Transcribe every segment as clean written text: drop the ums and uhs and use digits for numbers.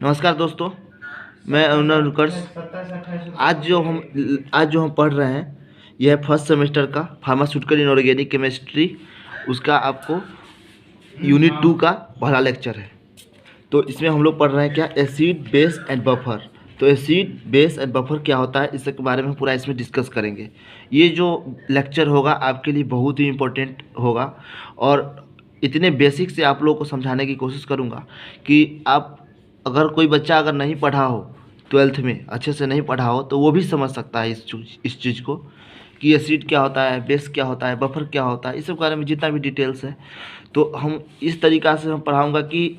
नमस्कार दोस्तों, मैं अरुण उत्कर्ष। आज जो हम पढ़ रहे हैं यह फर्स्ट सेमेस्टर का फार्मास्यूटिकल इनऑर्गेनिक केमिस्ट्री, उसका आपको यूनिट 2 का पहला लेक्चर है। तो इसमें हम लोग पढ़ रहे हैं क्या, एसिड बेस एंड बफर। तो एसिड बेस एंड बफर क्या होता है, इसके बारे में पूरा इसमें डिस्कस करेंगे। ये जो लेक्चर होगा आपके लिए बहुत ही इम्पोर्टेंट होगा और इतने बेसिक से आप लोगों को समझाने की कोशिश करूँगा कि आप अगर कोई बच्चा अगर नहीं पढ़ा हो, 12th में अच्छे से नहीं पढ़ा हो, तो वो भी समझ सकता है इस चीज़ को कि एसिड क्या होता है, बेस क्या होता है, बफर क्या होता है, इस सब बारे में जितना भी डिटेल्स है। तो हम इस तरीक़ा से हम पढ़ाऊँगा कि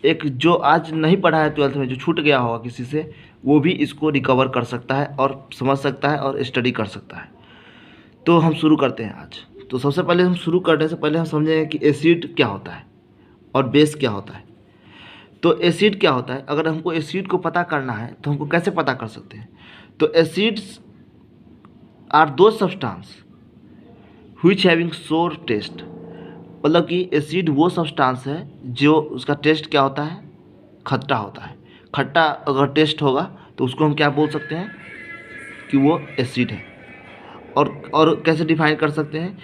एक जो आज नहीं पढ़ा है 12th में, जो छूट गया होगा किसी से, वो भी इसको रिकवर कर सकता है और समझ सकता है और स्टडी कर सकता है। तो हम शुरू करते हैं आज। तो सबसे पहले हम शुरू करने से पहले हम समझेंगे कि एसिड क्या होता है और बेस क्या होता है। तो एसिड क्या होता है, अगर हमको एसिड को पता करना है तो हमको कैसे पता कर सकते हैं। तो acids are those substance which having सोर टेस्ट, मतलब कि एसिड वो सब्सटेंस है जो उसका टेस्ट क्या होता है, खट्टा होता है। खट्टा अगर टेस्ट होगा तो उसको हम क्या बोल सकते हैं कि वो एसिड है। और कैसे डिफाइन कर सकते हैं,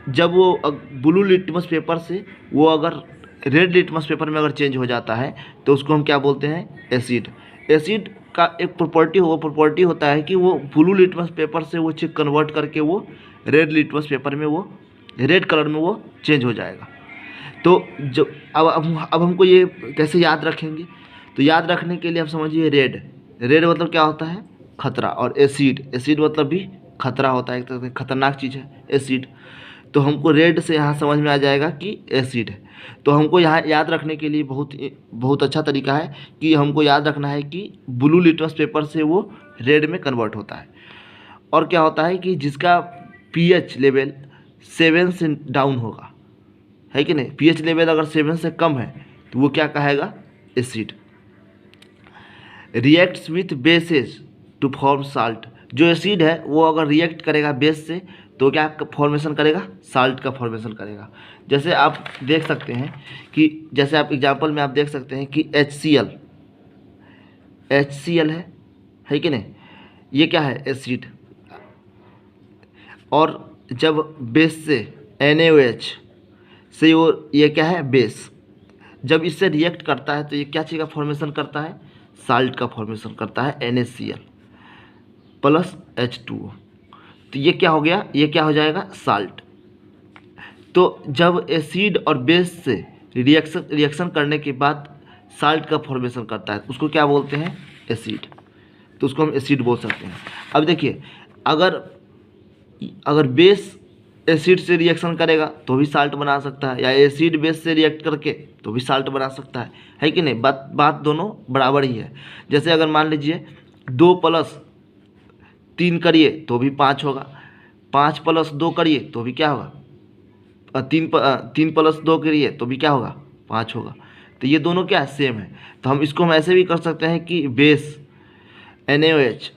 जब वो ब्लू लिटमस पेपर से वो अगर रेड लिटमस पेपर में अगर चेंज हो जाता है तो उसको हम क्या बोलते हैं, एसिड। एसिड का एक प्रॉपर्टी होता है कि वो ब्लू लिटमस पेपर से वो चीज कन्वर्ट करके वो रेड लिटमस पेपर में वो रेड कलर में वो चेंज हो जाएगा। तो जो अब हमको ये कैसे याद रखेंगे, तो याद रखने के लिए आप समझिए रेड मतलब क्या होता है, खतरा। और एसिड मतलब भी खतरा होता है, एक तरह से खतरनाक चीज़ है एसिड। तो हमको रेड से यहाँ समझ में आ जाएगा कि एसिड है। तो हमको यहाँ याद रखने के लिए बहुत अच्छा तरीका है कि हमको याद रखना है कि ब्लू लिटमस पेपर से वो रेड में कन्वर्ट होता है। और क्या होता है कि जिसका पीएच लेवल 7 से डाउन होगा, है कि नहीं, पीएच लेवल अगर 7 से कम है तो वो क्या कहेगा, acid. Reacts with bases to form salt, जो एसिड है वो अगर रिएक्ट करेगा बेस से तो क्या फॉर्मेशन करेगा, साल्ट का फॉर्मेशन करेगा। जैसे आप देख सकते हैं कि जैसे आप एग्जांपल में आप देख सकते हैं कि HCl है कि नहीं, ये क्या है, एसिड। और जब बेस से NaOH से वो ये क्या है, बेस, जब इससे रिएक्ट करता है तो ये क्या चीज़ का फॉर्मेशन करता है, साल्ट का फॉर्मेशन करता है, NaCl प्लस H2O। तो ये क्या हो गया, ये क्या हो जाएगा, साल्ट। तो जब एसिड और बेस से रिएक्शन करने के बाद साल्ट का फॉर्मेशन करता है उसको क्या बोलते हैं, एसिड। तो उसको हम एसिड बोल सकते हैं। अब देखिए, अगर बेस एसिड से रिएक्शन करेगा तो भी साल्ट बना सकता है, या एसिड बेस से रिएक्ट करके तो भी साल्ट बना सकता है कि नहीं। बात दोनों बराबर ही है। जैसे अगर मान लीजिए 2 + 3 करिए तो भी 5 होगा, 5 + 2 करिए तो भी क्या होगा, 3 + 2 करिए तो भी क्या होगा, 5 होगा। तो ये दोनों क्या है, सेम है। तो हम इसको हम ऐसे भी कर सकते हैं कि बेस NaOH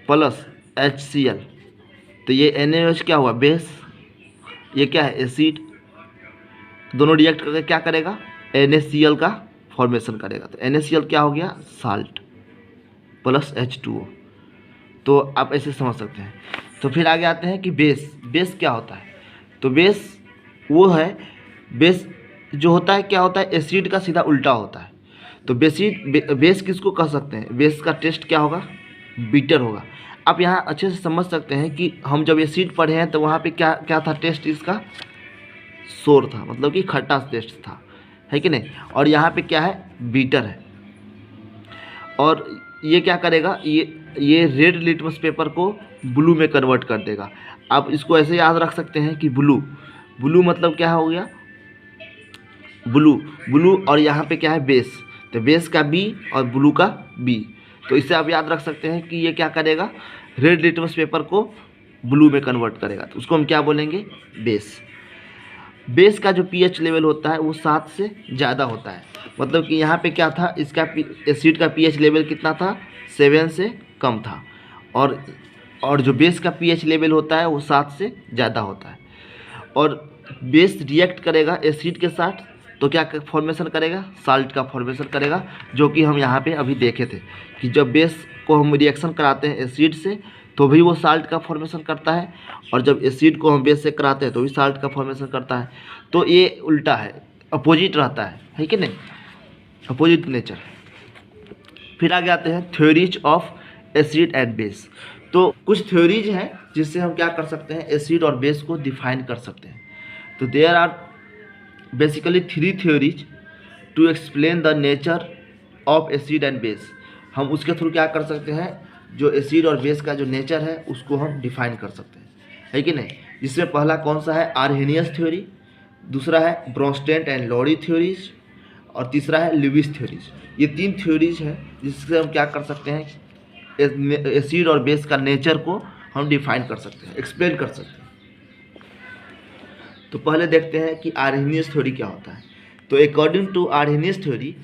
प्लस HCl, तो ये NaOH क्या हुआ, बेस, ये क्या है, एसिड। दोनों रिएक्ट करके क्या करेगा, NaCl का फॉर्मेशन करेगा। तो NaCl क्या हो गया, साल्ट प्लस H2O। तो आप ऐसे समझ सकते हैं। तो फिर आगे आते हैं कि बेस क्या होता है। तो बेस वो है, बेस जो होता है क्या होता है, एसिड का सीधा उल्टा होता है। तो बेस किसको कह सकते हैं, बेस का टेस्ट क्या होगा, बीटर होगा। आप यहाँ अच्छे से समझ सकते हैं कि हम जब एसिड पढ़े हैं तो वहाँ पे क्या क्या था, टेस्ट इसका सोर था, मतलब कि खट्टा टेस्ट था, है कि नहीं। और यहाँ पे क्या है, बीटर है। और ये क्या करेगा, ये रेड लिटमस पेपर को ब्लू में कन्वर्ट कर देगा। आप इसको ऐसे याद रख सकते हैं कि ब्लू मतलब क्या हो गया, ब्लू और यहाँ पे क्या है, बेस। तो बेस का B और ब्लू का B। तो इससे आप याद रख सकते हैं कि ये क्या करेगा, रेड लिटमस पेपर को ब्लू में कन्वर्ट करेगा। तो उसको हम क्या बोलेंगे, बेस का जो pH लेवल होता है वो 7 से ज़्यादा होता है। मतलब कि यहाँ पे क्या था, इसका एसिड का pH लेवल कितना था, 7 से कम था। और जो बेस का pH लेवल होता है वो 7 से ज़्यादा होता है। और बेस रिएक्ट करेगा एसिड के साथ तो क्या फॉर्मेशन करेगा, साल्ट का फॉर्मेशन करेगा, जो कि हम यहाँ पे अभी देखे थे कि जब बेस को हम रिएक्शन कराते हैं एसिड से तो भी वो साल्ट का फॉर्मेशन करता है, और जब एसिड को हम बेस से कराते हैं तो भी साल्ट का फॉर्मेशन करता है। तो ये उल्टा है, अपोजिट रहता है कि नहीं, अपोजिट नेचर। फिर आगे आते हैं theories of acid and base. तो कुछ थ्योरीज हैं जिससे हम क्या कर सकते हैं, एसिड और बेस को डिफाइन कर सकते हैं। तो there are basically 3 theories to explain the nature of acid and base. हम उसके थ्रू क्या कर सकते हैं, जो एसिड और बेस का जो नेचर है उसको हम डिफाइन कर सकते हैं, है कि नहीं। जिसमें पहला कौन सा है, आर्हेनियस थ्योरी, दूसरा है ब्रोंस्टेड एंड लॉरी थ्योरीज, और तीसरा है ल्यूइस थ्योरीज। ये 3 थ्योरीज हैं जिससे हम क्या कर सकते हैं, एसिड और बेस का नेचर को हम डिफाइन कर सकते हैं, एक्सप्लेन कर सकते हैं। तो पहले देखते हैं कि आर्हेनियस थ्योरी क्या होता है। तो according to Arrhenius theory,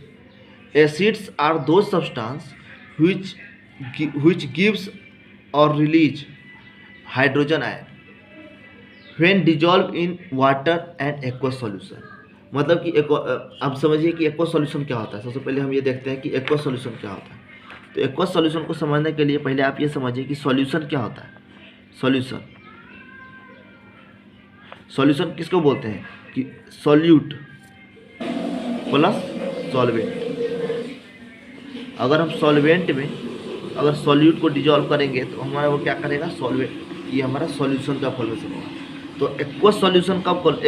acids are those substance which gives or release hydrogen ion when dissolved in water and aqueous solution। मतलब कि अब समझिए कि एक्वस सॉल्यूशन क्या होता है। सबसे पहले हम ये देखते हैं कि एक्वस सॉल्यूशन क्या होता है। तो एक्वस सॉल्यूशन को समझने के लिए पहले आप ये समझिए कि सॉल्यूशन क्या होता है। सॉल्यूशन किसको बोलते हैं कि सॉल्यूट प्लस सॉल्वेंट। अगर हम सॉल्वेंट में अगर सॉल्यूट को डिजॉल्व करेंगे तो हमारा वो क्या करेगा, सॉल्वेंट, ये हमारा सॉल्यूशन का फॉर्मेशन होगा। तो एक्वस सॉल्यूशन कब बोलेंगे,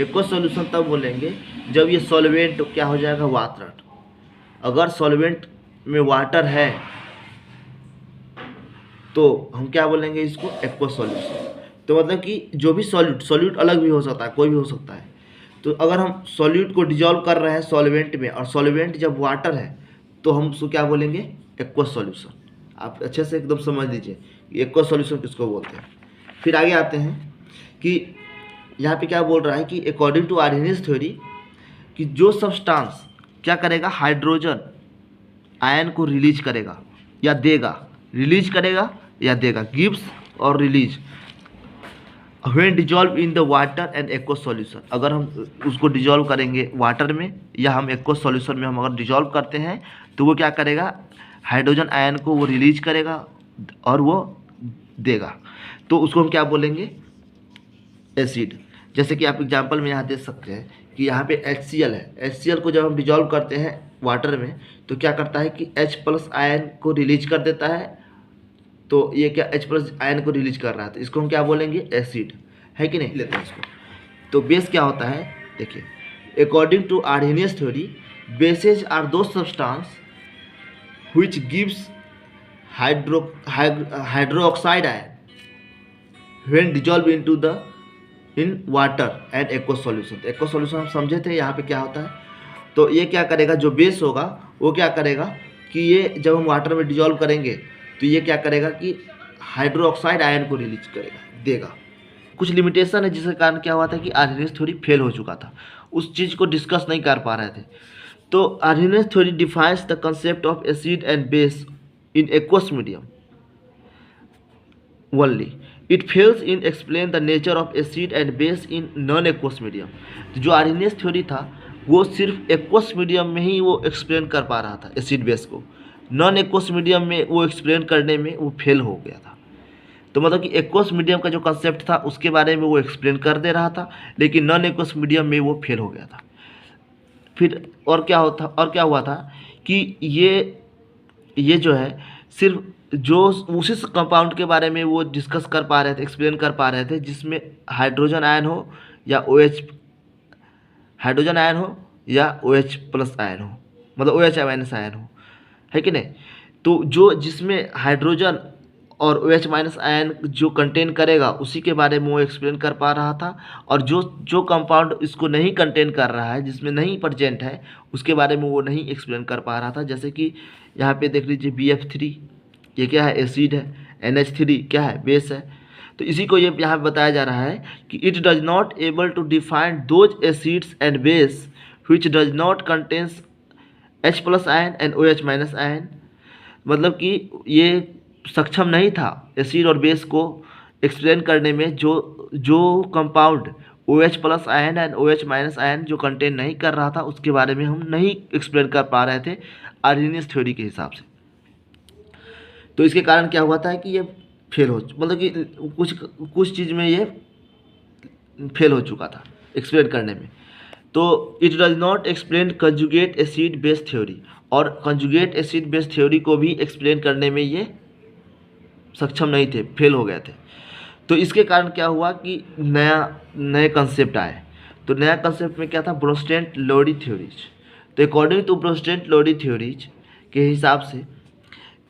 एक्वस सॉल्यूशन तब बोलेंगे जब ये सॉल्वेंट क्या हो जाएगा, वाटर। अगर सॉल्वेंट में वाटर है तो हम क्या बोलेंगे इसको, एक्वस सॉल्यूशन। तो मतलब कि जो भी सॉल्यूट अलग भी हो सकता है, कोई भी हो सकता है। तो अगर हम सॉल्यूट को डिजॉल्व कर रहे हैं सॉल्वेंट में और सॉल्वेंट जब वाटर है तो हम उसको क्या बोलेंगे, एक्वस सॉल्यूशन। आप अच्छे से एकदम समझ लीजिए कि एक्वस सॉल्यूशन किसको बोलते हैं। फिर आगे आते हैं कि यहाँ पे क्या बोल रहा है कि अकॉर्डिंग टू आर्हेनियस थ्योरी कि जो सब्सटेंस क्या करेगा, हाइड्रोजन आयन को रिलीज करेगा या देगा, रिलीज करेगा या देगा, गिव्स और release when dissolve in the water and aqueous solution. अगर हम उसको डिजॉल्व करेंगे वाटर में या हम एक्वस सॉल्यूशन में हम अगर डिजॉल्व करते हैं तो वो क्या करेगा, हाइड्रोजन आयन को वो रिलीज करेगा और वो देगा। तो उसको हम क्या बोलेंगे, एसिड। जैसे कि आप एग्जांपल में यहाँ देख सकते हैं कि यहाँ पे HCl है। HCl को जब हम डिजॉल्व करते हैं वाटर में तो क्या करता है कि H+ आयन को रिलीज कर देता है। तो ये क्या H+ आयन को रिलीज कर रहा है, तो इसको हम क्या बोलेंगे, एसिड, है कि नहीं। लेते हैं इसको। तो बेस क्या होता है, देखिए according to Arrhenius theory, bases are those substance which gives hydroxide ion when dissolve in water and aqueous solution. तो एक्वस सॉल्यूशन हम समझे थे, यहाँ पे क्या होता है। तो ये क्या करेगा, जो बेस होगा वो क्या करेगा कि ये जब हम वाटर में डिजॉल्व करेंगे तो ये क्या करेगा कि हाइड्रोक्साइड आयन को रिलीज करेगा, देगा। कुछ लिमिटेशन है जिसके कारण क्या हुआ था कि आर्हेनियस थ्योरी फेल हो चुका था, उस चीज़ को डिस्कस नहीं कर पा रहे थे। तो Arrhenius theory defines the concept of acid and base in aqueous medium only. It fails in explain the nature of acid and base in non aqueous medium. जो आर्हेनियस थ्योरी था वो सिर्फ एक्वस मीडियम में ही वो explain कर पा रहा था एसिड बेस को, नॉन एक्वस मीडियम में वो एक्सप्लेन करने में वो फेल हो गया था। तो मतलब कि एक्वस मीडियम का जो कंसेप्ट था उसके बारे में वो एक्सप्लेन कर दे रहा था, लेकिन नॉन एक्वस मीडियम में वो फेल हो गया था। फिर और क्या हुआ था कि ये जो है सिर्फ जो उसी कंपाउंड के बारे में वो डिस्कस कर पा रहे थे, एक्सप्लेन कर पा रहे थे जिसमें हाइड्रोजन आयन हो या OH, हाइड्रोजन आयन हो या OH+ आयन हो, मतलब OH- आयन हो, है कि नहीं। तो जो जिसमें हाइड्रोजन और OH- आयन जो कंटेन करेगा उसी के बारे में वो एक्सप्लेन कर पा रहा था, और जो कंपाउंड इसको नहीं कंटेन कर रहा है, जिसमें नहीं प्रेजेंट है, उसके बारे में वो नहीं एक्सप्लेन कर पा रहा था। जैसे कि यहाँ पे देख लीजिए BF3, ये क्या है, एसिड है, NH3 क्या है, बेस है। तो इसी को ये यहाँ बताया जा रहा है कि it does not able to define those acids and base which does not contains H+ ion and OH- ion. मतलब कि ये सक्षम नहीं था एसिड और बेस को एक्सप्लेन करने में जो compound OH plus ion and OH minus ion जो कंटेन नहीं कर रहा था उसके बारे में हम नहीं एक्सप्लेन कर पा रहे थे आर्हेनियस थ्योरी के हिसाब से। तो इसके कारण क्या हुआ था कि ये फेल हो, मतलब कि कुछ कुछ चीज़ में ये फेल हो चुका था एक्सप्लेन करने में। तो it does not explain conjugate acid base theory, और कंजुगेट एसिड बेस थ्योरी को भी एक्सप्लेन करने में ये सक्षम नहीं थे, फेल हो गए थे। तो इसके कारण क्या हुआ कि नए कंसेप्ट आए। तो नया कंसेप्ट में क्या था, ब्रोस्टेंट लोडी थ्योरीज। तो अकॉर्डिंग टू ब्रोस्टेंट लोडी थ्योरीज के हिसाब से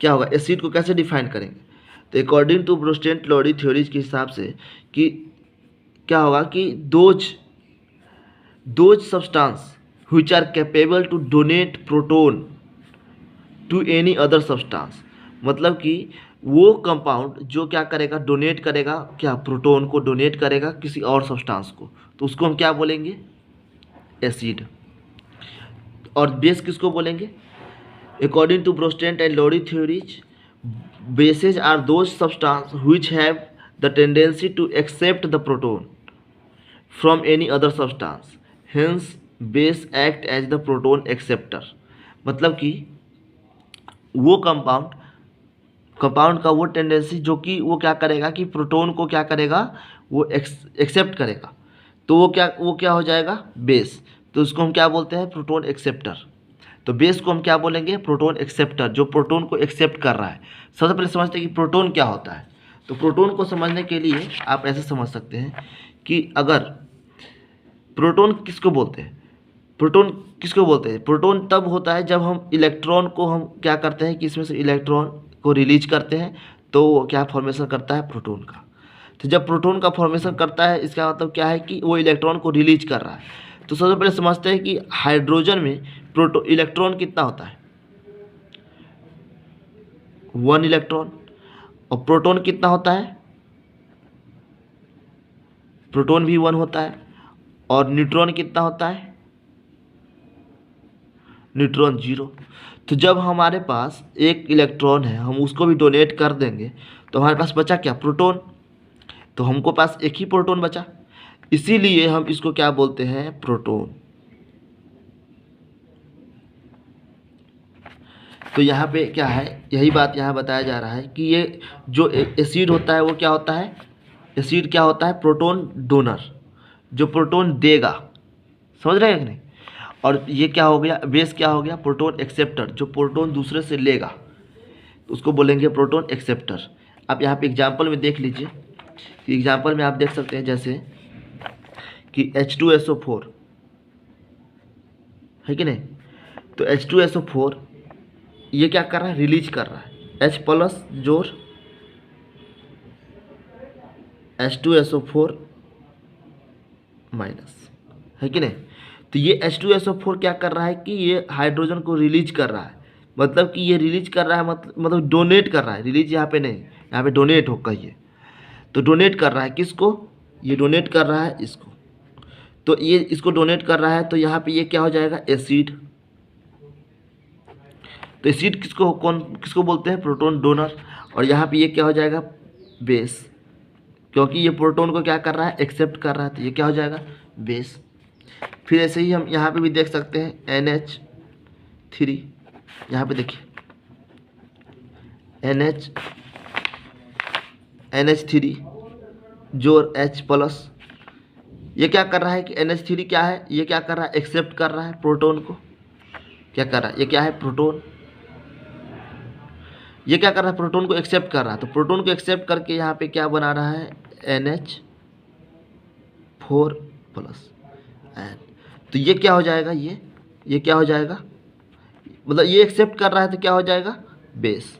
क्या होगा, एसिड को कैसे डिफाइन करेंगे। तो अकॉर्डिंग टू ब्रोस्टेंट लोडी थ्योरीज के हिसाब से कि क्या होगा कि those substance which are capable to donate proton to any other substance, मतलब कि वो कंपाउंड जो क्या करेगा, डोनेट करेगा, क्या प्रोटोन को डोनेट करेगा किसी और सब्सटेंस को, तो उसको हम क्या बोलेंगे, एसिड। और बेस किसको बोलेंगे, according to Bronsted and Lowry theories bases are those substance which have the tendency to accept the proton from any other substance, hence base act as the proton acceptor। मतलब कि वो compound का वो tendency जो कि वो क्या करेगा कि प्रोटोन को क्या करेगा, वो एक्सेप्ट करेगा, तो वो क्या हो जाएगा, बेस। तो उसको हम क्या बोलते हैं, प्रोटोन एक्सेप्टर। तो बेस को हम क्या बोलेंगे, प्रोटोन एक्सेप्टर, जो प्रोटोन को एक्सेप्ट कर रहा है। सबसे पहले समझते हैं कि प्रोटोन क्या होता है। तो प्रोटोन को समझने के लिए आप ऐसे समझ सकते हैं कि अगर प्रोटोन किसको बोलते हैं, प्रोटोन तब होता है जब हम इलेक्ट्रॉन को हम क्या करते हैं कि इसमें से इलेक्ट्रॉन को रिलीज करते हैं, तो वो क्या फॉर्मेशन करता है, प्रोटोन का। तो जब प्रोटोन का फॉर्मेशन करता है, इसका मतलब क्या है कि वो इलेक्ट्रॉन को रिलीज कर रहा है। तो सबसे पहले समझते हैं कि हाइड्रोजन में इलेक्ट्रॉन कितना होता है, 1 इलेक्ट्रॉन। और प्रोटोन कितना होता है, प्रोटोन भी 1 होता है। और न्यूट्रॉन कितना होता है, न्यूट्रॉन 0। तो जब हमारे पास एक इलेक्ट्रॉन है, हम उसको भी डोनेट कर देंगे, तो हमारे पास बचा क्या, प्रोटोन। तो हमको पास एक ही प्रोटोन बचा, इसीलिए हम इसको क्या बोलते हैं, प्रोटोन। तो यहाँ पे क्या है, यही बात यहाँ बताया जा रहा है कि ये जो एसिड होता है वो क्या होता है, एसिड क्या होता है, प्रोटोन डोनर, जो प्रोटोन देगा। समझ रहे हैं कि नहीं। और ये क्या हो गया, बेस क्या हो गया, प्रोटोन एक्सेप्टर, जो प्रोटोन दूसरे से लेगा, तो उसको बोलेंगे प्रोटोन एक्सेप्टर। आप यहाँ पे एग्जांपल में देख लीजिए, एग्जांपल में आप देख सकते हैं जैसे कि H2SO4 है कि नहीं। तो H2SO4 ये क्या कर रहा है, रिलीज कर रहा है H प्लस जोर H2SO4 माइनस, है कि नहीं। तो ये H2SO4 क्या कर रहा है कि ये हाइड्रोजन को रिलीज कर रहा है, मतलब कि ये रिलीज कर रहा है, मतलब डोनेट कर रहा है, रिलीज यहाँ पे नहीं, यहाँ पे डोनेट हो कहिए। तो डोनेट कर रहा है किसको, ये डोनेट कर रहा है इसको। तो ये इसको डोनेट कर रहा है, तो यहाँ पे ये क्या हो जाएगा, एसिड। तो एसिड किसको बोलते हैं, प्रोटोन डोनर। और यहाँ पे ये क्या हो जाएगा, बेस, क्योंकि ये प्रोटोन को क्या कर रहा है, एक्सेप्ट कर रहा है, तो ये क्या हो जाएगा, बेस। फिर ऐसे ही हम यहाँ पे भी देख सकते हैं NH3, यहाँ पे देखिए NH3 जोर H प्लस, ये क्या कर रहा है कि NH3 क्या है, ये क्या कर रहा है, एक्सेप्ट कर रहा है प्रोटोन को। क्या कर रहा है, ये क्या है, प्रोटोन। ये क्या कर रहा है, प्रोटोन को एक्सेप्ट कर रहा है। तो प्रोटोन को एक्सेप्ट करके यहाँ पे क्या बना रहा है, NH4 प्लस एन। तो ये क्या हो जाएगा, ये क्या हो जाएगा, मतलब ये एक्सेप्ट कर रहा है तो क्या हो जाएगा, बेस।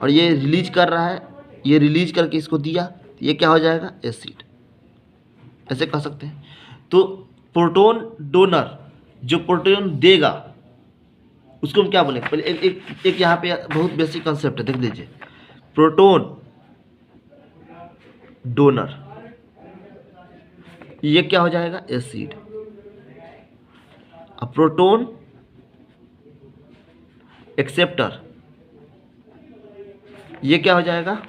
और ये रिलीज कर रहा है, ये रिलीज करके इसको दिया, तो ये क्या हो जाएगा, एसिड। ऐसे कह सकते हैं। तो प्रोटोन डोनर, जो प्रोटोन देगा, उसको हम क्या बोलेंगे, पहले एक यहाँ पे बहुत बेसिक कंसेप्ट है, देख लीजिए। प्रोटोन डोनर, ये क्या हो जाएगा, एसिड। अब प्रोटोन एक्सेप्टर, ये क्या हो जाएगा,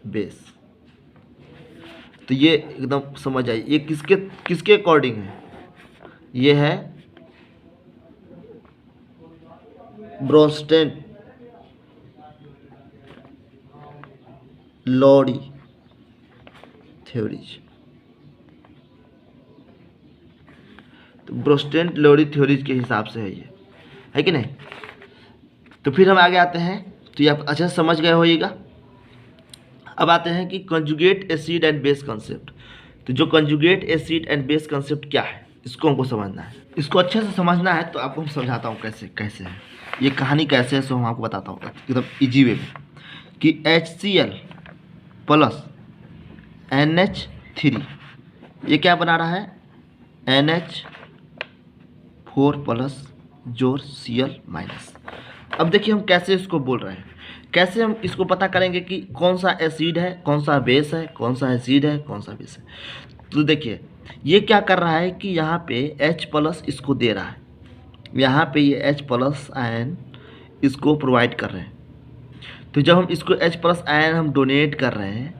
बेस। तो ये एकदम समझ आइए, ये किसके किसके अकॉर्डिंग है, ये है ब्रोंस्टेन लॉरी थ्योरीज। तो ब्रोंस्टेन लॉरी थ्योरीज के हिसाब से है ये, है कि नहीं। तो फिर हम आगे आते हैं, तो ये आप अच्छा समझ गए होइएगा। अब आते हैं कि conjugate acid and base concept. तो जो conjugate acid and base concept क्या है, इसको हमको समझना है। इसको अच्छे से समझना है तो आपको हम समझाता हूँ कैसे कैसे है ये कहानी, कैसे है सो हम आपको बताता हूँ एकदम इजी वे में। कि HCl प्लस NH3 ये क्या बना रहा है, NH4 प्लस जोड़ Cl माइनस। अब देखिए हम कैसे इसको बोल रहे हैं, कैसे हम इसको पता करेंगे कि कौन सा एसिड है, कौन सा बेस है, कौन सा एसिड है, कौन सा बेस है। तो देखिए ये क्या कर रहा है कि यहाँ पे H प्लस इसको दे रहा है, यहाँ पे ये H प्लस आयन इसको प्रोवाइड कर रहे हैं। तो जब हम इसको H प्लस आयन हम डोनेट कर रहे हैं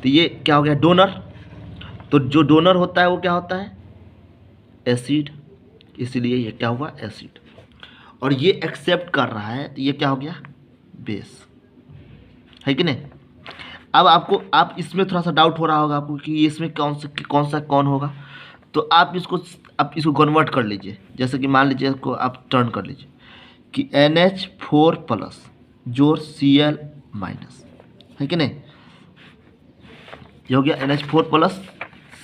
तो ये क्या हो गया, डोनर। तो जो डोनर होता है वो क्या होता है, एसिड, इसीलिए ये क्या हुआ, एसिड। और ये एक्सेप्ट कर रहा है तो ये क्या हो गया, बेस, है कि नहीं। अब आप इसमें थोड़ा सा डाउट हो रहा होगा आपको कि इसमें कौन होगा। तो आप इसको कन्वर्ट कर लीजिए, जैसे कि मान लीजिए इसको आप टर्न कर लीजिए कि NH4 प्लस जोड़ Cl माइनस, है कि नहीं। ये हो गया NH4 प्लस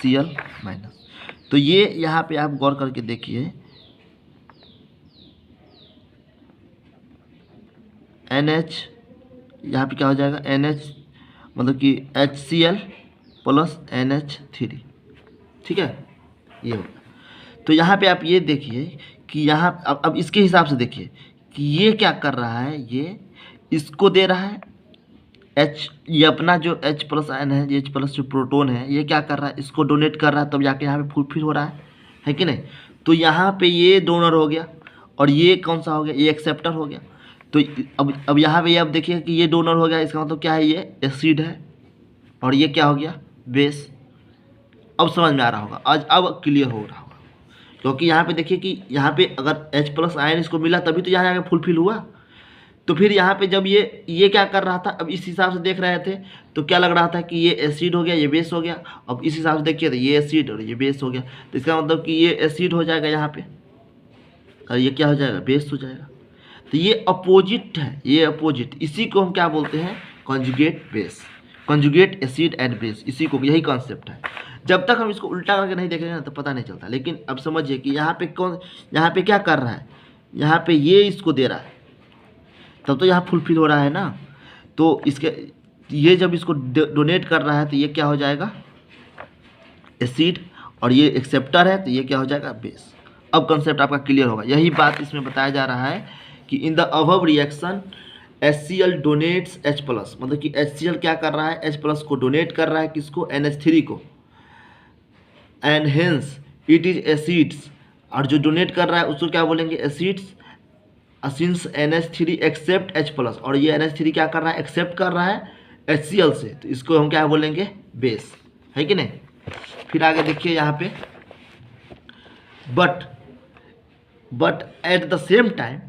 Cl माइनस। तो ये यहाँ पे आप गौर करके देखिए, NH यहाँ पे क्या हो जाएगा, NH मतलब कि HCl प्लस NH3, ठीक है, ये होगा। तो यहाँ पे आप ये देखिए कि यहाँ अब इसके हिसाब से देखिए कि ये क्या कर रहा है, ये इसको दे रहा है H, ये अपना जो H प्लस आयन है, ये H प्लस जो प्रोटोन है, ये क्या कर रहा है, इसको डोनेट कर रहा है, तब जाके यहाँ पे फुलफिल हो रहा है कि नहीं। तो यहाँ पे ये डोनर हो गया और ये कौन सा हो गया, ये एक्सेप्टर हो गया। तो अब यहाँ पे अब देखिए कि ये डोनर हो गया, इसका मतलब क्या है, ये एसिड है, और ये क्या हो गया, बेस। अब समझ में आ रहा होगा, आज अब क्लियर हो रहा होगा, क्योंकि यहाँ पे देखिए कि यहाँ पे अगर H प्लस आयन इसको मिला तभी तो यहाँ जाके फुलफिल हुआ। तो फिर यहाँ पे जब ये क्या कर रहा था, अब इस हिसाब से देख रहे थे तो क्या लग रहा था कि ये एसिड हो गया, ये बेस हो गया। अब इस हिसाब से देखिए तो ये एसिड और ये बेस हो गया, तो इसका मतलब कि ये एसिड हो जाएगा यहाँ पे और ये क्या हो जाएगा, बेस हो जाएगा। तो ये अपोजिट है, ये अपोजिट, इसी को हम क्या बोलते हैं, conjugate base, conjugate acid and base, इसी को, यही कॉन्सेप्ट है। जब तक हम इसको उल्टा करके नहीं देखेंगे ना तो पता नहीं चलता। लेकिन अब समझिए कि यहाँ पे क्या कर रहा है, यहाँ पे ये इसको दे रहा है, तब तो यहाँ फुलफिल हो रहा है ना। तो इसके ये जब इसको डोनेट कर रहा है तो ये क्या हो जाएगा, एसिड, और ये एक्सेप्टर है तो ये क्या हो जाएगा, बेस। अब कंसेप्ट आपका क्लियर होगा। यही बात इसमें बताया जा रहा है कि in the above reaction HCl donates H plus, मतलब कि HCl क्या कर रहा है, H प्लस को डोनेट कर रहा है, किसको, NH3 को, and hence it is acids, और जो डोनेट कर रहा है उसको क्या बोलेंगे, acids. Since NH3 accept H plus, और ये NH3 क्या कर रहा है, एक्सेप्ट कर रहा है HCl से, तो इसको हम क्या बोलेंगे, बेस, है कि नहीं। फिर आगे देखिए यहाँ पे, but at the same time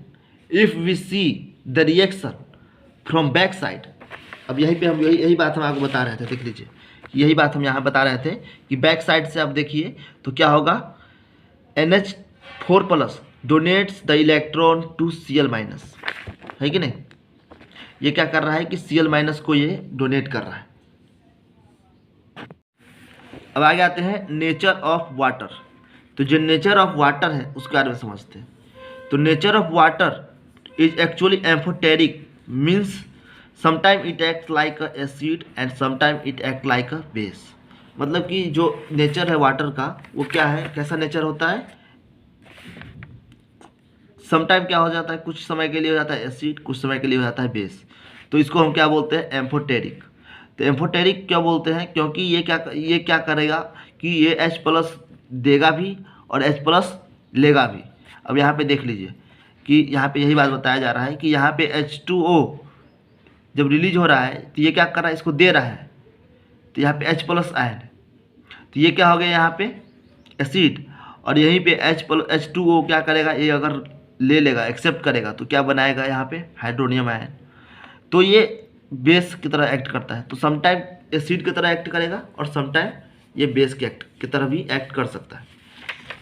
if we see the reaction from back side. अब यही बात हम आपको बता रहे थे, देख लीजिए, यही बात हम यहाँ बता रहे थे कि बैक साइड से आप देखिए तो क्या होगा, NH4 plus donates the electron to Cl minus, है कि नहीं। ये क्या कर रहा है कि Cl माइनस को ये डोनेट कर रहा है। अब आगे आते हैं नेचर ऑफ वाटर। तो जो नेचर ऑफ वाटर है उसके बारे में समझते हैं। तो nature of water is actually amphoteric, means sometime it act like a acid and sometime it act like a base. मतलब कि जो नेचर है वाटर का वो क्या है, कैसा नेचर होता है, समटाइम क्या हो जाता है, कुछ समय के लिए हो जाता है एसिड, कुछ समय के लिए हो जाता है बेस। तो इसको हम क्या बोलते हैं, एम्फोटेरिक। तो एम्फोटेरिक क्या बोलते हैं, क्योंकि ये क्या करेगा कि ये H प्लस देगा भी और H प्लस लेगा भी। अब यहाँ पे देख लीजिए कि यहाँ पे यही बात बताया जा रहा है कि यहाँ पे H2O जब रिलीज हो रहा है तो ये क्या कर रहा है, इसको दे रहा है, तो यहाँ पे H प्लस आयन है, तो ये क्या हो गया यहाँ पे एसिड, और यहीं पे H2O क्या करेगा, ये अगर ले लेगा एक्सेप्ट करेगा तो क्या बनाएगा यहाँ पे हाइड्रोनियम आयन। तो ये बेस की तरह एक्ट करता है। तो समटाइम एसिड की तरह एक्ट करेगा और समटाइम ये बेस की तरह भी एक्ट कर सकता है।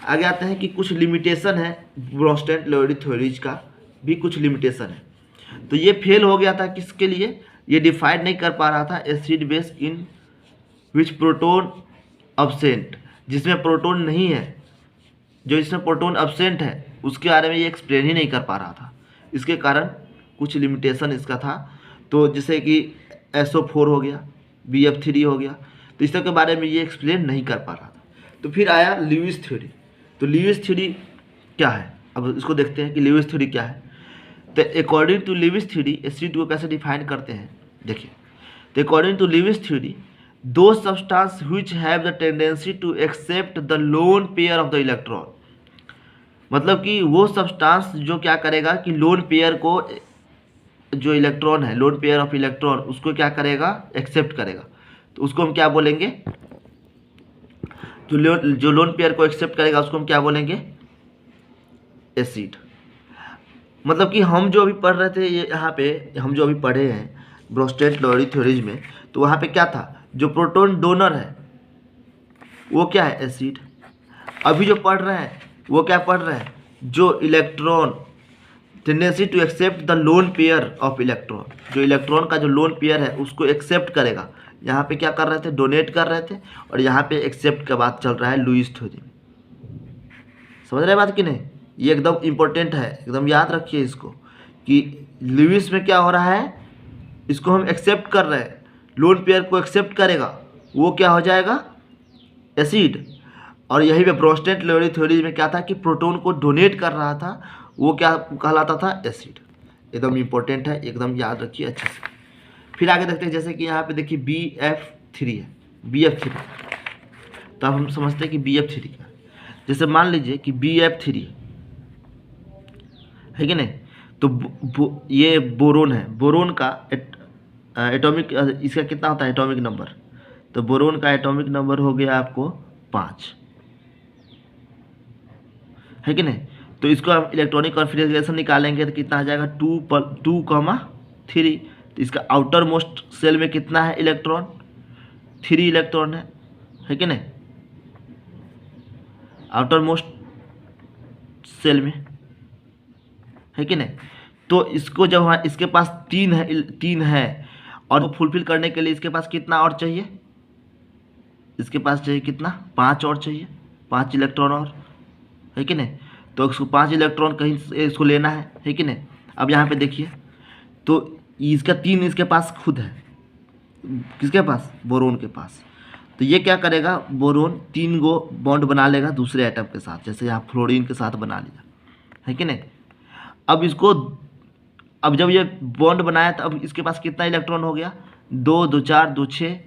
आगे आते हैं कि कुछ लिमिटेशन है ब्रोंस्टेड लोएडी थ्योरीज का भी कुछ लिमिटेशन है। तो ये फेल हो गया था किसके लिए, ये डिफाइड नहीं कर पा रहा था acid base in which proton absent, जिसमें प्रोटोन नहीं है, जो इसमें प्रोटोन अब्सेंट है उसके बारे में ये एक्सप्लेन ही नहीं कर पा रहा था। इसके कारण कुछ लिमिटेशन इसका था। तो जैसे कि SO4 हो गया, BF3 हो गया, तो इस सब के बारे में ये एक्सप्लेन नहीं कर पा रहा था। तो फिर आया ल्यूइस थ्योरी। तो ल्यूइस थ्योरी क्या है, अब इसको देखते हैं कि ल्यूइस थ्योरी क्या है। तो according to Lewis theory acid को कैसे डिफाइन करते हैं, देखिए। तो according to Lewis theory those substance which have the tendency to accept the lone pair of the electron, मतलब कि वो सब्सटेंस जो क्या करेगा कि लोन पेयर को, जो इलेक्ट्रॉन है लोन पेयर ऑफ इलेक्ट्रॉन, उसको क्या करेगा एक्सेप्ट करेगा। तो उसको हम क्या बोलेंगे, जो लोन पेयर को एक्सेप्ट करेगा उसको हम क्या बोलेंगे एसिड। मतलब कि हम जो अभी पढ़ रहे थे ये यहाँ पे हम जो अभी पढ़े हैं ब्रोंस्टेड लोएडी थ्योरीज में, तो वहाँ पे क्या था, जो प्रोटॉन डोनर है वो क्या है एसिड। अभी जो पढ़ रहे हैं वो क्या पढ़ रहे हैं, जो electron tendency to accept the lone pair of electron, जो इलेक्ट्रॉन का जो लोन पेयर है उसको एक्सेप्ट करेगा। यहाँ पे क्या कर रहे थे, डोनेट कर रहे थे, और यहाँ पे एक्सेप्ट का बात चल रहा है लुईस थ्योरी। समझ रहे बात कि नहीं, ये एकदम इम्पोर्टेंट है, एकदम याद रखिए इसको कि लुईस में क्या हो रहा है, इसको हम एक्सेप्ट कर रहे हैं, लोन पेयर को एक्सेप्ट करेगा वो क्या हो जाएगा एसिड। और यही पे ब्रोंस्टेड लोएडी थ्योरी में क्या था कि प्रोटॉन को डोनेट कर रहा था वो क्या कहलाता था एसिड। एकदम इम्पोर्टेंट है, एकदम याद रखिए अच्छे से। फिर आगे देखते हैं, जैसे कि यहाँ पे देखिए BF3 है, BF3 तो अब हम समझते हैं कि BF3 क्या है। जैसे मान लीजिए कि BF3 है कि नहीं, तो ये बोरोन है, बोरोन का एटॉमिक इसका कितना होता है एटॉमिक नंबर, तो बोरोन का एटॉमिक नंबर हो गया आपको 5, है कि नहीं। तो इसको हम इलेक्ट्रॉनिक कॉन्फिगरेशन निकालेंगे तो कितना आ जाएगा 2,3। तो इसका आउटर मोस्ट सेल में कितना है इलेक्ट्रॉन, 3 इलेक्ट्रॉन है कि नहीं, आउटर मोस्ट सेल में, है कि नहीं। तो इसको जब हम इसके पास 3 है और फुलफिल करने के लिए इसके पास कितना और चाहिए, इसके पास चाहिए कितना 5 और चाहिए, 5 इलेक्ट्रॉन और, है कि नहीं। तो इसको 5 इलेक्ट्रॉन कहीं से इसको लेना है कि नहीं। अब यहाँ पे देखिए तो इसका 3 इसके पास खुद है, किसके पास बोरोन के पास। तो ये क्या करेगा, बोरोन 3 गो बॉन्ड बना लेगा दूसरे एटम के साथ, जैसे यहाँ फ्लोरीन के साथ बना लिया, है कि नहीं। अब इसको, अब जब ये बॉन्ड बनाया तो अब इसके पास कितना इलेक्ट्रॉन हो गया 2, 2 4, 2 6,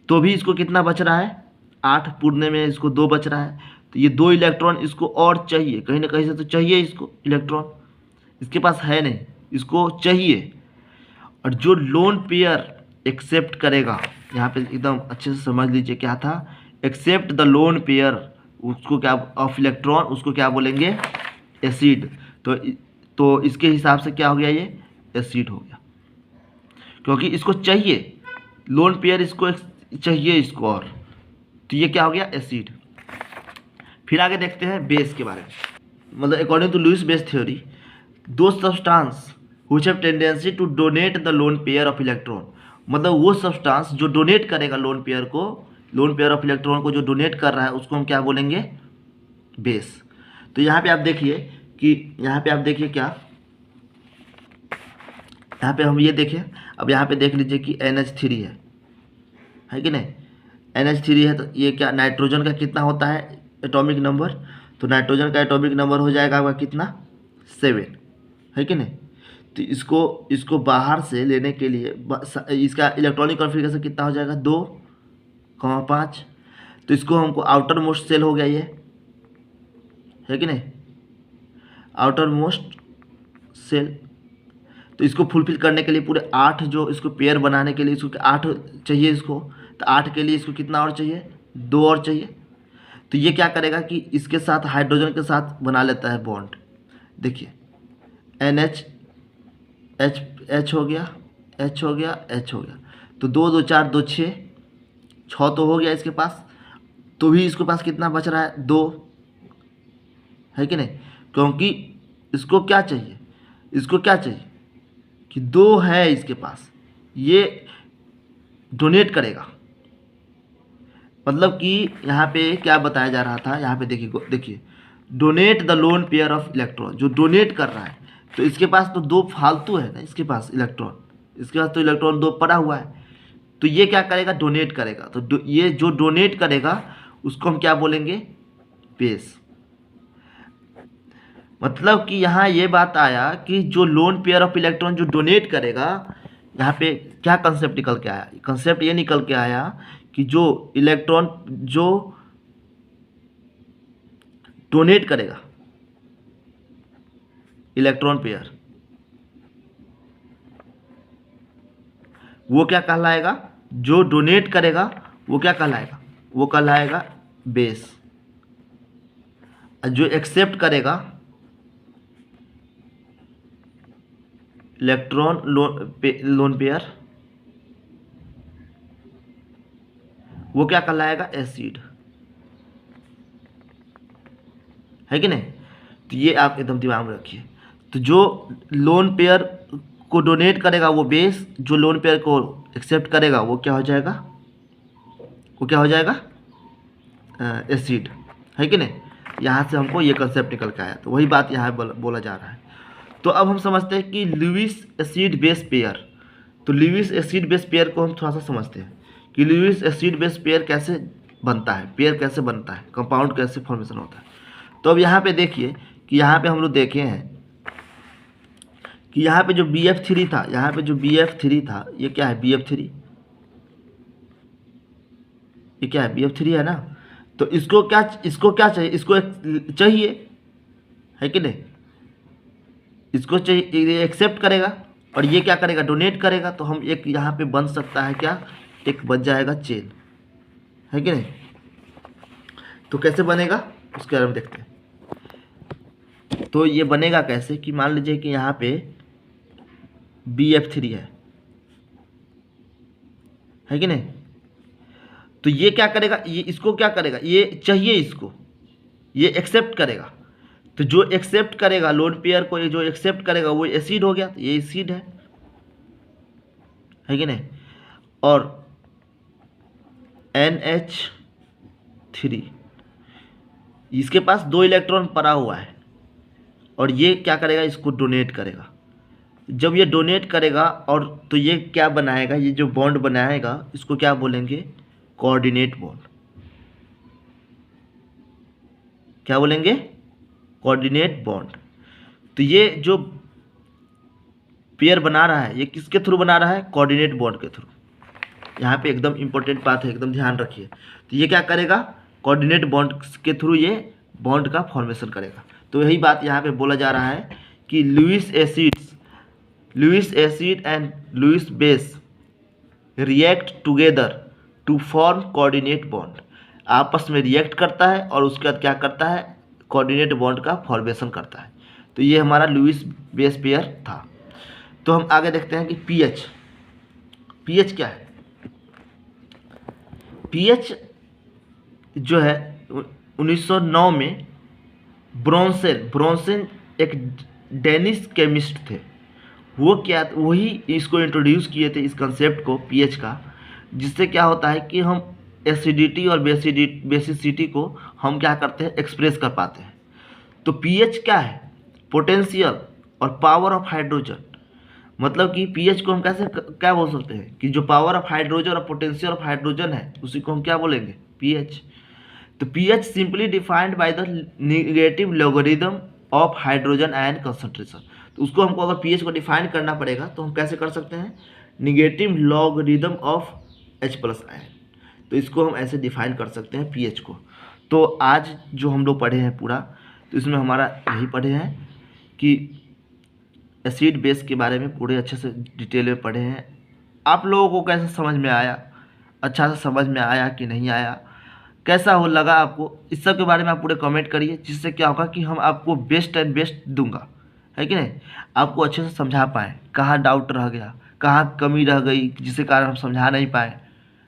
तो भी इसको कितना बच रहा है 8, पूर्णे में इसको 2 बच रहा है। तो ये 2 इलेक्ट्रॉन इसको और चाहिए, कहीं ना कहीं से तो चाहिए इसको इलेक्ट्रॉन, इसके पास है नहीं, इसको चाहिए। और जो लोन पेयर एक्सेप्ट करेगा, यहाँ पे एकदम अच्छे से समझ लीजिए क्या था, एक्सेप्ट द लोन पेयर, उसको क्या ऑफ इलेक्ट्रॉन, उसको क्या बोलेंगे एसिड। तो इसके हिसाब से क्या हो गया ये एसिड हो गया, क्योंकि इसको चाहिए लोन पेयर, इसको चाहिए इसको और, तो ये क्या हो गया एसिड। फिर आगे देखते हैं बेस के बारे में। मतलब according to Lewis base theory those substance which have tendency to donate the lone pair of electron, मतलब वो सब्सटेंस जो डोनेट करेगा लोन पेयर को, लोन पेयर ऑफ इलेक्ट्रॉन को जो डोनेट कर रहा है उसको हम क्या बोलेंगे बेस। तो यहाँ पे आप देखिए कि यहाँ पे आप देखिए क्या, यहाँ पे हम ये देखें, अब यहाँ पे देख लीजिए कि NH3 है कि नहीं, NH3 है। तो ये क्या नाइट्रोजन का कितना होता है एटॉमिक नंबर, तो नाइट्रोजन का एटॉमिक नंबर हो जाएगा आपका कितना 7, है कि नहीं। तो इसको बाहर से लेने के लिए इसका इलेक्ट्रॉनिक कॉन्फ़िगरेशन कितना हो जाएगा 2,5। तो इसको हमको आउटर मोस्ट सेल हो गया ये, है कि नहीं, आउटर मोस्ट सेल। तो इसको फुलफिल करने के लिए पूरे 8, जो इसको पेयर बनाने के लिए इसको 8 चाहिए इसको, तो 8 के लिए इसको कितना और चाहिए दो और चाहिए। तो ये क्या करेगा कि इसके साथ हाइड्रोजन के साथ बना लेता है बॉन्ड। देखिए NH, H, H हो गया, H हो गया, H हो गया। तो दो दो चार, दो छः, छः तो हो गया इसके पास। तो भी इसके पास कितना बच रहा है? दो, है कि नहीं? क्योंकि इसको क्या चाहिए, इसको क्या चाहिए कि दो है इसके पास, ये डोनेट करेगा। मतलब कि यहाँ पे क्या बताया जा रहा था, यहाँ पे देखिए देखिए, donate the lone pair of electron, जो डोनेट कर रहा है। तो इसके पास तो दो फालतू है ना, इसके पास इलेक्ट्रॉन, इसके पास तो इलेक्ट्रॉन दो पड़ा हुआ है। तो ये क्या करेगा? डोनेट करेगा। तो ये जो डोनेट करेगा उसको हम क्या बोलेंगे? बेस। मतलब कि यहाँ ये बात आया कि जो लोन पेयर ऑफ इलेक्ट्रॉन जो डोनेट करेगा, यहाँ पे क्या कंसेप्ट निकल के आया? कंसेप्ट ये निकल के आया कि जो इलेक्ट्रॉन जो डोनेट करेगा इलेक्ट्रॉन पेयर, वो क्या कहलाएगा? जो डोनेट करेगा वो क्या कहलाएगा? वो कहलाएगा बेस। जो एक्सेप्ट करेगा इलेक्ट्रॉन लोन पेयर, वो क्या कहलाएगा? एसिड, है कि नहीं? तो ये आप एकदम दिमाग में रखिए। तो जो लोन पेयर को डोनेट करेगा वो बेस, जो लोन पेयर को एक्सेप्ट करेगा वो क्या हो जाएगा? वो क्या हो जाएगा? एसिड, है कि नहीं? यहाँ से हमको ये कंसेप्ट निकल के आया। तो वही बात यहाँ बोला जा रहा है। तो अब हम समझते हैं कि लुईस एसिड बेस पेयर। तो लुईस एसिड बेस पेयर को हम थोड़ा सा समझते हैं कि लुईस एसिड बेस पेयर कैसे बनता है, पेयर कैसे बनता है, कंपाउंड कैसे फॉर्मेशन होता है। तो अब यहाँ पे देखिए कि यहाँ पे हम लोग देखे हैं कि यहाँ पे जो BF3 था, यहाँ पे जो BF3 था, ये क्या है? BF3, ये क्या है? BF3 है ना। तो इसको क्या चाहिए? इसको चाहिए, है कि नहीं? इसको चाहिए, ये एक्सेप्ट करेगा और ये क्या करेगा? डोनेट करेगा। तो हम एक यहाँ पे बन सकता है क्या? एक बन जाएगा चेन, है कि नहीं? तो कैसे बनेगा उसके बारे में देखते हैं। तो ये बनेगा कैसे कि मान लीजिए कि यहाँ पे BF3 है कि नहीं? तो ये क्या करेगा? ये इसको क्या करेगा? ये चाहिए इसको, ये एक्सेप्ट करेगा। तो जो एक्सेप्ट करेगा लोन पेयर को, ये जो एक्सेप्ट करेगा वो एसिड हो गया। तो ये एसिड है कि नहीं? और NH3, इसके पास दो इलेक्ट्रॉन पड़ा हुआ है और ये क्या करेगा? इसको डोनेट करेगा। जब ये डोनेट करेगा और तो ये क्या बनाएगा? ये जो बॉन्ड बनाएगा इसको क्या बोलेंगे? Coordinate bond. क्या बोलेंगे? Coordinate bond. तो ये जो पेयर बना रहा है ये किसके थ्रू बना रहा है? कोऑर्डिनेट बॉन्ड के थ्रू। यहाँ पे एकदम इंपॉर्टेंट बात है, एकदम ध्यान रखिए। तो ये क्या करेगा? कोऑर्डिनेट बॉन्ड के थ्रू ये बॉन्ड का फॉर्मेशन करेगा। तो यही बात यहाँ पे बोला जा रहा है कि Lewis acid and Lewis base react together to form coordinate bond. आपस में रिएक्ट करता है और उसके बाद क्या करता है? कोऑर्डिनेट बॉन्ड का फॉर्मेशन करता है। तो ये हमारा लुईस बेस पेयर था। तो हम आगे देखते हैं कि पीएच क्या है। पीएच जो है 1909 में ब्रोंसेन एक डेनिश केमिस्ट थे। वो क्या, वही इसको इंट्रोड्यूस किए थे, इस कंसेप्ट को पीएच का, जिससे क्या होता है कि हम एसिडिटी और बेसिसिटी को हम क्या करते हैं? एक्सप्रेस कर पाते हैं। तो पीएच क्या है? पोटेंशियल और पावर ऑफ हाइड्रोजन। मतलब कि पीएच को हम कैसे क्या बोल सकते हैं कि जो पावर ऑफ हाइड्रोजन और पोटेंशियल ऑफ हाइड्रोजन है उसी को हम क्या बोलेंगे? पीएच। तो pH simply defined by the negative logarithm of hydrogen ion concentration. तो उसको हमको अगर पीएच को डिफाइन करना पड़ेगा तो हम कैसे कर सकते हैं? Negative logarithm of H+ ion. तो इसको हम ऐसे डिफाइन कर सकते हैं पीएच को। तो आज जो हम लोग पढ़े हैं पूरा, तो इसमें हमारा यही पढ़े हैं कि एसिड बेस के बारे में पूरे अच्छे से डिटेल में पढ़े हैं। आप लोगों को कैसे समझ में आया? अच्छा से समझ में आया कि नहीं आया? कैसा हो लगा आपको, इस सब के बारे में आप पूरे कमेंट करिए, जिससे क्या होगा कि हम आपको बेस्ट एंड बेस्ट दूंगा, है कि नहीं, आपको अच्छे से समझा पाएँ, कहाँ डाउट रह गया, कहाँ कमी रह गई जिसके कारण हम समझा नहीं पाए,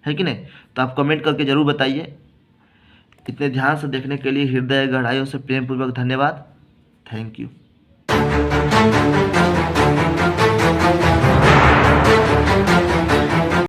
है कि नहीं। तो आप कमेंट करके ज़रूर बताइए। इतने ध्यान से देखने के लिए हृदय गहराइयों से प्रेम पूर्वक धन्यवाद। Thank you.